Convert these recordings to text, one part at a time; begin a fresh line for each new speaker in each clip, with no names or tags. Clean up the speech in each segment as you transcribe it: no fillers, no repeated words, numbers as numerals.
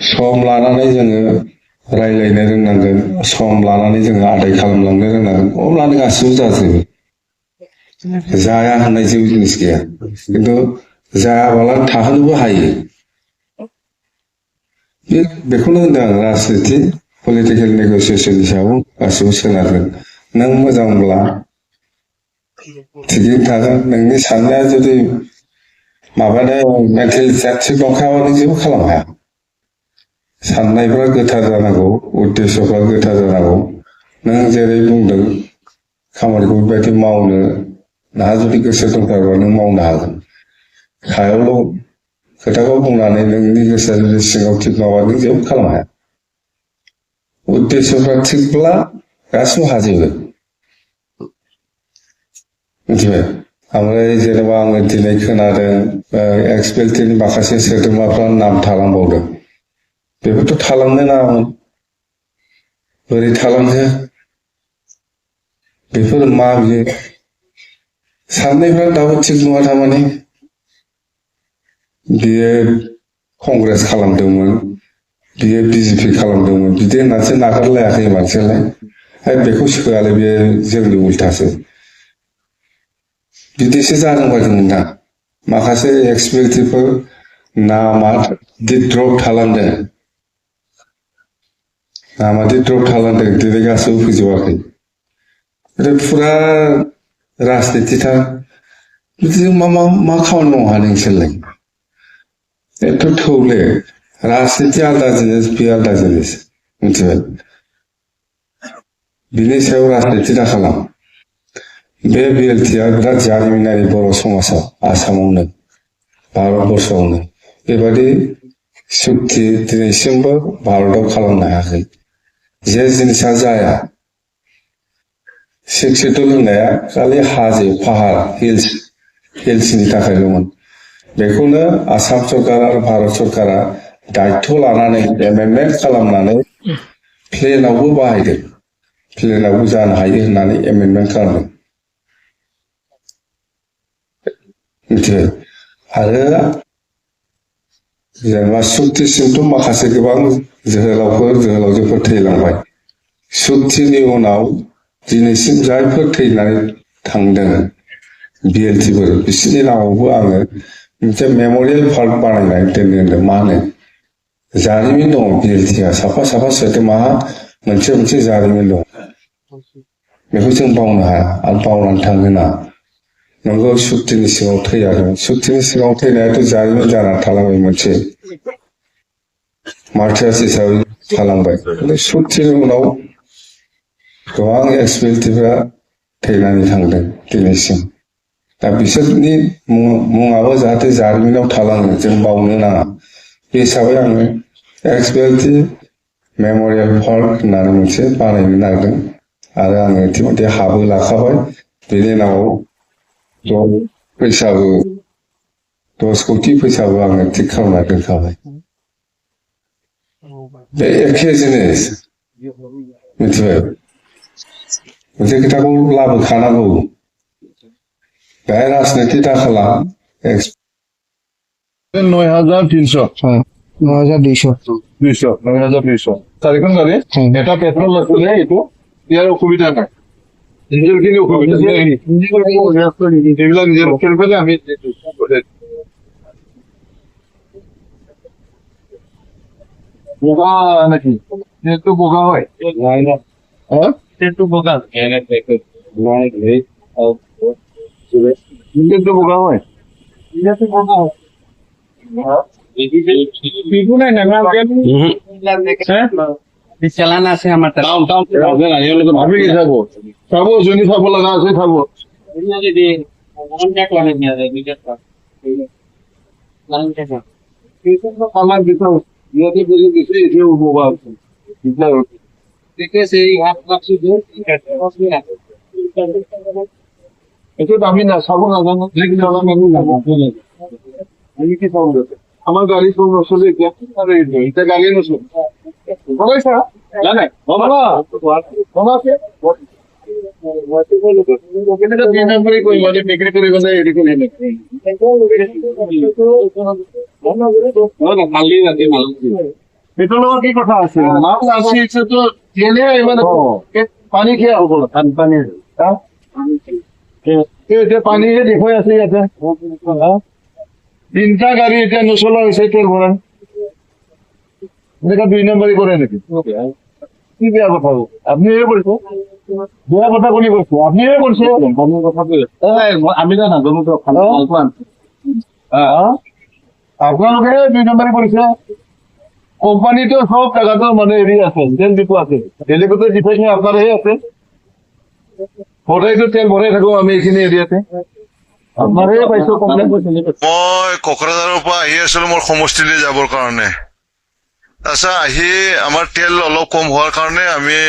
सम लानानै जोङो रायज्लायनो रोंनांगोन, सम लानानै जोङो आदाय खालामलांनो रोंनांगोन, अब्लानो गासिबो जाजोबो। जाया होननाय जेबो जिनिस गैया, खिन्थु जायाबालानो थाहोनोबो हायो। बेखौनो होनदों आं, राजनिति पलिटिकेल नेगसिएसननि सायाव गासिबो सोनारगोन। नों मोजांब्ला थिगैनो थागोन, नोंनि साननाया जुदि माबानाय मेन्टेलिटिया थिग नंखायाबा नों जेबो खालामनो हाया। साननायफ्रा गोथार जानांगौ, उद्देस्यफ्रा गोथार जानांगौ। नों जेरै बुंदों खामानिखौ बेबायदि मावनो नोंहा जुदि गोसो दंथारबा नों मावनो हागोन। सायावल' खोथाखौ बुंनानै नोंनि गोसोआ जुदि सिङाव थिग नङाबा नों जेबो खालामनो हाया। उद्देस्यफ्रा थिगब्ला गासिबो हाजोबो। मिथिबाय? ओमफ्राय जेनेबा आङो दिनै खोनादों एक्सपेल्टिनि माखासे सोद्रोमाफ्रा नाम थालांबावदों। बेफोरथ' थालांनो नाङामोन। बोरै थालांखो? बेफोर मा बियो? साननायफ्रा दाबो थिग नङा। थारमाने बियो कंग्रेस खालामदोंमोन, बियो बिजेपि खालामदोंमोन, बिदि होननानैसो नागारलायाखै मानसियालाय। बेखौ सोआलै, बे जोंनि उल्थासो। बिदिसो जादों बायदि मोनदां। माखासे एक्सपेल्टिफोर नामा द्रप थालांदों, नामादि द्रप थालांदों, दिनै गासिबो फैजोबाखै। फुरा राजनितिथार। बिदिजों मा खामानि मावनो हादों नोंसोरलाय? एथ' थौले। राजनिति आलादा जिनिस, बे आलादा जिनिस। मिथिबाय? बिनि सायाव राजनिति दा खालाम। बे बिएलटिआ बिराद जारिमिनारि बर' समाजाव, आसामावनो, भारतबर्षआवनो बेबादि सुक्ति दिनैसिमबो भारताव खालामनो हायाखै। जे जिनिसा जाया, 6 शेड्युल होननाया खालि हाजो, पाहार, हिल्सनि थाखायल'मोन। बेखौनो आसाम सरकार आरो भारत सरकारा दायथ' लानानै एमेन्डमेन्ट खालामनानै प्लेनावबो बाहायदों, प्लेनावबो जानो हायो होननानै एमेन्डमेन्ट खालामदों। मिथिबाय? आरो जेनेबा सुक्तिसिमथ' माखासे गोबां जोहोलावजोफोर थैलांबाय। सुक्तिनि उनाव दिनैसिम जायफोर थैनानै थांदों बिएलटिफोर, बिसोरनि नामावबो आङो मोनसे मेमरियेल पार्क बानायनानै दोननो होनदों। मा होनो? जारिमिन दङ बिएलटिआ, साफा साफा सोद्रोमाहा मोनसे जारिमिन दं। बेखौ जों बावनो हाया आरो बावनानै थांनो नाङा। नंगौ, सुक्तिनि सिङाव थैयाखै। सुक्तिनि सिङाव थैनायाथ' जारिमिन जानानै थालांबाय, मोनसे मार्टियार्स हिसाबै थालांबाय। सुक्तिनि उनाव गोबां एक्सपेल्टिफ्रा थैनानै थांदों दिनैसिम। दा बिसोरनि मुङाबो जाहाथे जारिमिनाव थालाङो, जों बावनो नाङा। बे हिसाबै आङो एक्सपेल्टि मेमरियेल पार्क होननानै मोनसे बानायनो नागिरदों। आरो आङो इतिमধ্যे हाबो लाखाबाय। बेनि उनाव 10 कोटि फैसाबो आङो थिग खालामना दोनखाबाय। बे एखे जिनिस। मिथिबाय? मोनसे खोथाखौ लाबोखानांगौ। बेहाय राजनिति दा खालाम।
9,300
9,200
9,200 চাৰিখন গাড়ী, এটা পেট্ৰল আছিলে, এইটো ইয়াৰ অসুবিধা নাই। নিজৰখিনি অসুবিধা এইবিলাক নিজে কৰি পেলাই আমি বগা নেকি? সেইটো বগা হয়? সেইটো বগা কিন্তু বগা হয়। বগা হয়।
চালান আছে আমার
ভাবি কি চাব? চাব, যোনে চাব লগা আছে চাব। আমার বিষয় ইহঁতে বুজি দিছে, এতিয়াও বগা আছে। এইটো আমি চাব নাজানো, আমি কি চাব? আমার গাড়ি তো নচলে এতিয়া, এতিয়া গাড়ী নচলে। বগাইছা জানে বিক্রি কৰিব যে পেট্ৰলৰ লগত কি কথা আছে মাছ আছে তো তেলে ইমান পানী কিয় হ'ব
পানী
এতিয়া পানীহে দেখুৱাই আছে ইয়াতে তিনিটা গাড়ী এতিয়া নচলা হৈছে তেল ভৰাই এনেকা 2 নম্বৰী কৰে নেকি কি বেয়া কথা হ'ব আপুনি এই কৰিছে বেয়া কথা কোনে কৈছে আপুনি এই কৰিছে
আমি নাজানো
আপোনালোকে 2 নম্বৰী কৰিছে কোম্পানীটো সব জায়গাতো মানে হেৰি আছে তেল ডিপু আছে হেলিকপ্টাৰ ডিফেন্স আপোনাৰহে আছে সদায়তো তেল ভৰাই থাকো আমি এইখিনি এৰিয়াতে আপোনাৰহে পাইছো কমপ্লেইন কৰিছে
মই কোকৰাঝাৰৰ পৰা আহি আছিলো মোৰ সমষ্টিলৈ যাবৰ কাৰণে তাৰপিছত আহি আমাৰ তেল অলপ কম হোৱাৰ কাৰণে আমি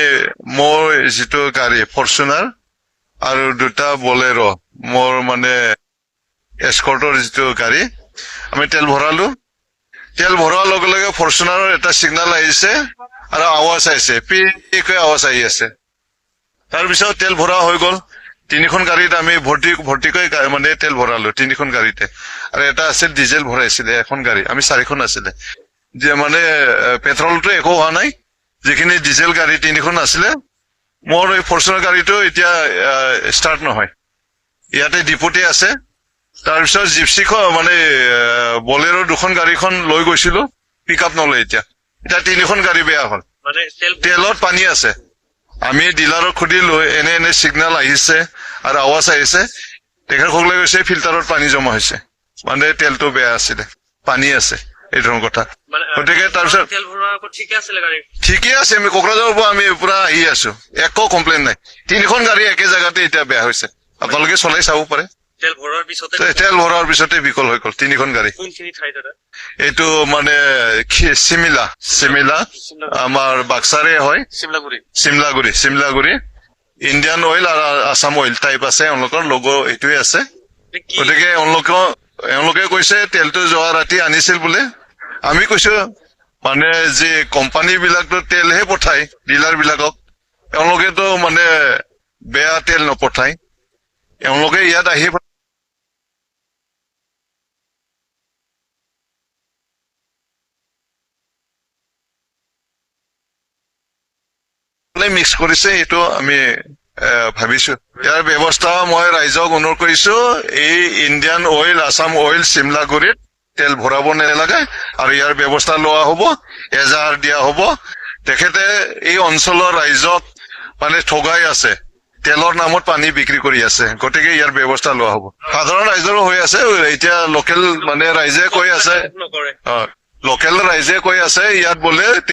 মোৰ যিটো গাড়ী ফৰ্চুনাৰ আৰু 2টা বলেৰো মোৰ মানে এস্কৰ্টৰ যিটো গাড়ী আমি তেল ভৰালো তেল ভৰোৱাৰ লগে লগে ফৰ্চুনাৰৰ এটা সিগনেল আহিছে আৰু আৱাজ আহিছে পিকৈ আৱাজ আহি আছে তাৰপিছত তেল ভৰা হৈ গ'ল 3খন গাড়ীত আমি ভৰ্তিকৈ মানে তেল ভৰালো 3খন গাড়ীতে আৰু এটা আছিল ডিজেল ভৰাইছিলে এখন গাড়ী আমি 4খন আছিলে যে মানে পেট্ৰলটো একো হোৱা নাই যিখিনি ডিজেল গাড়ী 3খন আছিলে মোৰ এই ফৰ্চুনাৰ গাড়ীটো এতিয়া ষ্টাৰ্ট নহয় ইয়াতে ডিপুতে আছে তাৰপিছত জিপচিখন মানে বলেৰো 2খন গাড়ীখন লৈ গৈছিলো পিক আপ নলয় এতিয়া 3খন গাড়ী বেয়া হ'ল তেলত পানী আছে আমি ডিলাৰক সুধিলো এনে সিগনেল আহিছে আৰু আৱাজ আহিছে তেখেতসকলে কৈছে ফিল্টাৰত পানী জমা হৈছে মানে তেলটো বেয়া আছিলে পানী আছে এই ধৰণৰ কথা গতিকে তাৰপিছত ঠিকে আছে আমি কোকৰাঝাৰৰ পৰা আমি পুৰা আহি আছো একো কমপ্লেইন নাই 3খন গাড়ী একে জেগাতে এতিয়া বেয়া হৈছে আপোনালোকে চলাই চাব পাৰে তেল ভৰোৱাৰ পিছতে বিকল হৈ গ'ল 3খন গাড়ী এইটো মানে চিমিলা আমাৰ বাক্সাৰে হয় চিমলাগুৰি ইণ্ডিয়ান অইল আৰু আছাম অইল টাইপ আছে এওঁলোকৰ লোগো এইটোৱে আছে গতিকে এওঁলোকে কৈছে তেলটো যোৱা ৰাতি আনিছিল বোলে আমি কৈছো মানে যে কোম্পানী বিলাকতো তেলহে পঠায় ডিলাৰ বিলাকক এওঁলোকেতো মানে বেয়া তেল নপঠায় এওঁলোকে ইয়াত আহি মিক্স কৰিছে এইটো আমি ভাবিছো ইয়াৰ ব্যৱস্থা মই ৰাইজক অনুৰোধ কৰিছো এই ইণ্ডিয়ান অইল আছাম অইল চিমলাগুৰিত তেল ভৰাব নালাগে আৰু ইয়াৰ ব্যৱস্থা লোৱা হ'ব এজাহাৰ দিয়া হ'ব তেখেতে এই অঞ্চলৰ ৰাইজক মানে ঠগাই আছে তেলৰ নামত পানী বিক্ৰী কৰি আছে গতিকে ইয়াৰ ব্যৱস্থা লোৱা হ'ব সাধাৰণ ৰাইজৰো হৈ আছে এতিয়া লোকেল মানে ৰাইজে কৈ আছে লোকেল ৰাইজে কৈ আছে ইয়াত বোলে